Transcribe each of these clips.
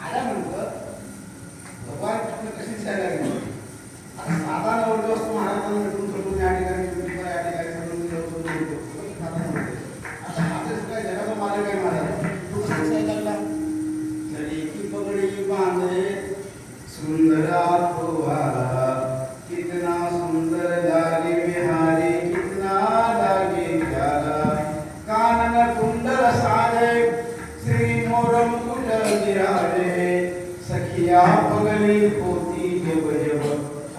आल्यानंतर भगवान कृष्ण कशी जायला लागली. आता साधा नवरदेव असतो महाराजांना भेटून सोडून या ठिकाणी या ठिकाणी सोडून आता हातेच काय जगाचा मालक आहे महाराज. तो कसा जायला लागला. चली की पगडी बांधे सुंदरा फुवारा कितना सुंदर लागे बिहारी कितना लागे प्यारा कानन कुंडल साजे श्री मोर मुकुट विराजे सखिया पगली पोती जब जब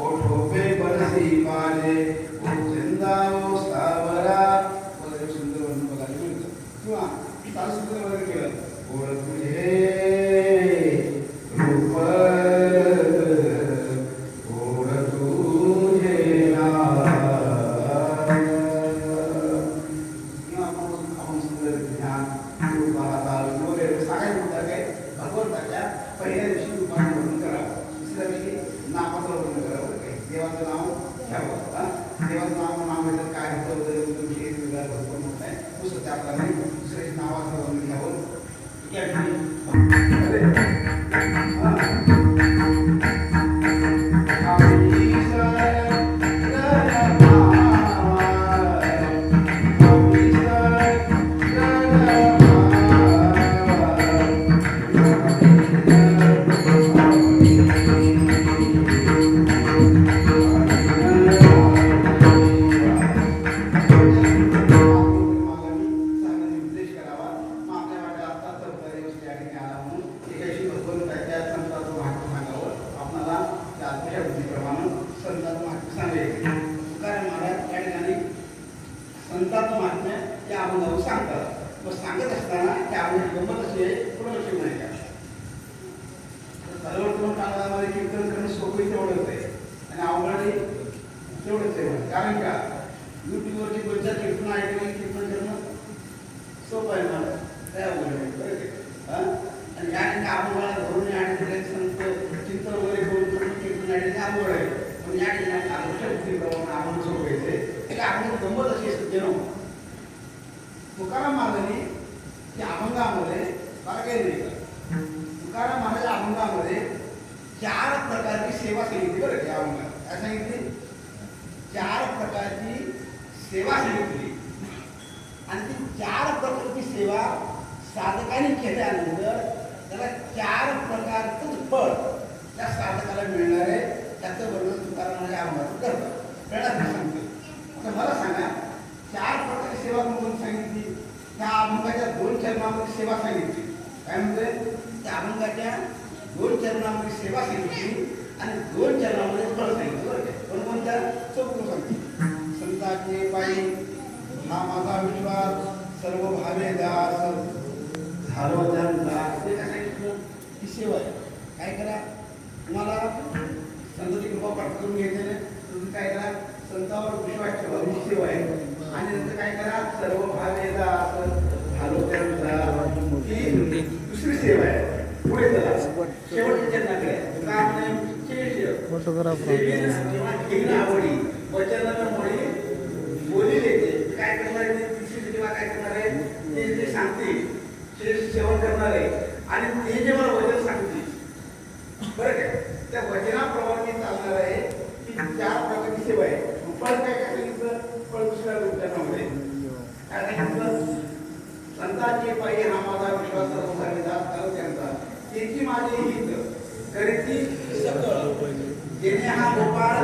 ओठों पे बरसी बाजे ओ जिंदा ओ सावरा वगैरे सुंदर वर्ण बघायला मिळतं. किंवा फार सुंदर वगैरे केलं ओढ तुझे रूप ओढ तुझे किंवा आपण सुंदर ध्यान रूप हाताल वगैरे सांगायचं म्हणतात काय भगवंताच्या पहिल्या दिवशी रूपाने वर्णन करावं. दुसऱ्या दिवशी नामाचं वर्णन करावं. काय देवाचं नाव घ्यावं. देवाचं नाव घेतलं काय होतं वगैरे तुमची एक वेगळा भरपूर मोठा आहे. दुसरं त्याप्रमाणे दुसऱ्या नावाचं वर्णन घ्यावं. संतांचं महात्म्य या अभंगावर सांगतात. मग सांगत असताना त्या अभंग गंमत अशी आहे. पुढं लक्ष नाही का सर्वोत्तम काळामध्ये कीर्तन करणं सोपं तेवढंच आहे आणि अवघड तेवढंच आहे. कारण का युट्यूबवरची कोणत्या कीर्तन ऐकलं कीर्तन करणं सोपं आहे मला त्या अवघड आहे. बरं आणि या ठिकाणी अभंगाला धरून या ठिकाणी संत चिंतन वगैरे करून कीर्तन या ठिकाणी अवघड आहे. पण या ठिकाणी आयुष्यप्रमाणे अभंग सोपायचे अभंग गंमत अशी असते. तुकाराम महाराजांनी त्या अभंगामध्ये मला काही नाही का तुकाराम महाराज अभंगामध्ये 4 प्रकारची सेवा सांगितली. बरं या अभंगात काय सांगितली 4 प्रकारची सेवा सांगितली आणि ती 4 प्रकारची सेवा साधकाने केल्यानंतर त्याला 4 प्रकारचं फळ त्या साधकाला मिळणार आहे. त्याचं वर्णन तुकाराम महाराज अभंगात करतात. कळलं सांगतो. आता मला सांगा 4 प्रकारची सेवा म्हणून सांगितली. त्या अभंगाच्या 2 चरणामध्ये सेवा सांगितली. काय म्हणते त्या अभंगाच्या 2 चरणामध्ये सेवा सांगितली आणि 2 चरणामध्ये फळ सांगितलं. बरं काय पण कोणत्या चौकून सांगितली. संताचे पायी हा माझा विश्वास सर्व भावे दास झालो त्यांचा ते काय सांगितलं ही सेवा आहे. काय करा तुम्हाला संतांची कृपा प्राप्त करून घ्यायचे तुम्ही काय करा संतांवर विश्वास ठेवा ही सेवा आहे. आणि नंतर काय करा सर्व भावेदा झालो त्यांचा ही दुसरी सेवा आहे. पुढे चला शेवटच्या चरणाकडे आवडी वचनामुळे बोली देते. काय करणार आहे तिसरी सेवा काय करणार आहे ते जे सांगतील सेवन करणार आहे आणि ते जे मला वचन सांगतील बरं काय त्या वचनाप्रमाणे चालणार आहे. ही 4 प्रकारची सेवा आहे. फळ काय काय सांगितलं फळ दुसऱ्या रूपामध्ये काय सांगितलं संतांचे पायी हा माझा विश्वास सर्व त्यांचा त्याची माझी हित करीती सकळ जेणे हा गोपाळ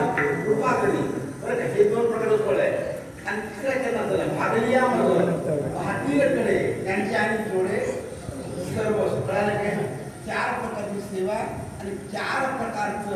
रूपाकरी. बरं का हे 2 प्रकारचं फळ आहे. आणि तिसऱ्या चरणाला भागलिया भातीकडे त्यांचे आणि जोडे सर्व कळालं काय 4 प्रकारची सेवा आणि 4 प्रकारचं